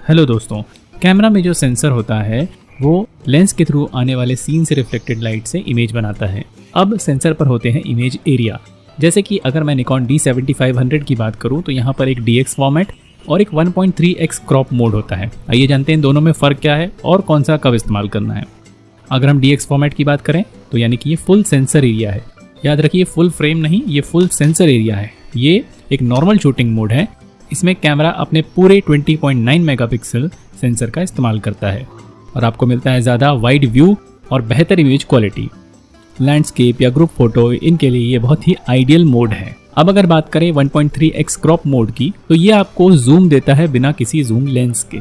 Hello दोस्तों, camera में जो सेंसर होता है वो लेंस के थ्रू आने वाले सीन से रिफ्लेक्टेड लाइट से इमेज बनाता है। अब सेंसर पर होते हैं इमेज एरिया। जैसे कि अगर मैं निकॉन D7500 की बात करूं तो यहाँ पर एक DX फॉर्मेट और एक 1.3x क्रॉप मोड होता है। आइए जानते हैं दोनों में फ़र्क क्या है और कौन सा कब इस्तेमाल करना है। अगर हम DX फॉर्मेट की बात करें तो यानी कि ये फुल सेंसर एरिया है। याद रखिए, फुल फ्रेम नहीं, ये फुल सेंसर एरिया है। ये एक नॉर्मल शूटिंग मोड है। इसमें कैमरा अपने पूरे 20.9 मेगापिक्सल सेंसर का इस्तेमाल करता है और आपको मिलता है ज़्यादा वाइड व्यू और बेहतर इमेज क्वालिटी। लैंडस्केप या ग्रुप फोटो, इनके लिए ये बहुत ही आइडियल मोड है। अब अगर बात करें 1.3x क्रॉप मोड की, तो ये आपको जूम देता है बिना किसी जूम लेंस के।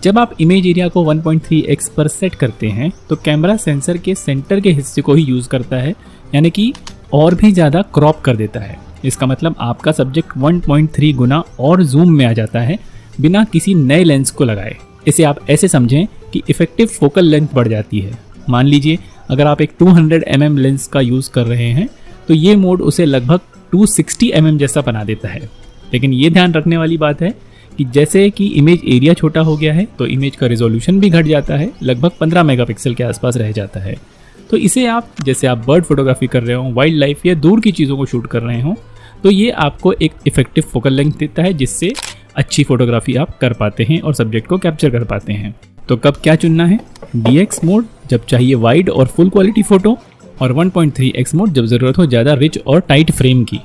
जब आप इमेज एरिया को 1.3x पर सेट करते हैं तो कैमरा सेंसर के सेंटर के हिस्से को ही यूज़ करता है, यानी कि और भी ज़्यादा क्रॉप कर देता है। इसका मतलब आपका सब्जेक्ट 1.3 गुना और जूम में आ जाता है बिना किसी नए लेंस को लगाए। इसे आप ऐसे समझें कि इफेक्टिव फोकल लेंथ बढ़ जाती है। मान लीजिए अगर आप एक 200 mm लेंस का यूज़ कर रहे हैं तो ये मोड उसे लगभग 260 mm जैसा बना देता है। लेकिन ये ध्यान रखने वाली बात है कि जैसे कि इमेज एरिया छोटा हो गया है तो इमेज का रिजोल्यूशन भी घट जाता है, लगभग 15 मेगापिक्सल के आसपास रह जाता है। तो इसे आप, जैसे आप बर्ड फोटोग्राफी कर रहे हो, वाइल्ड लाइफ या दूर की चीज़ों को शूट कर रहे हो, तो ये आपको एक इफेक्टिव फोकल लेंथ देता है जिससे अच्छी फोटोग्राफी आप कर पाते हैं और सब्जेक्ट को कैप्चर कर पाते हैं। तो कब क्या चुनना है? DX मोड जब चाहिए वाइड और फुल क्वालिटी फ़ोटो, और 1.3x मोड जब ज़रूरत हो ज़्यादा रिच और टाइट फ्रेम की।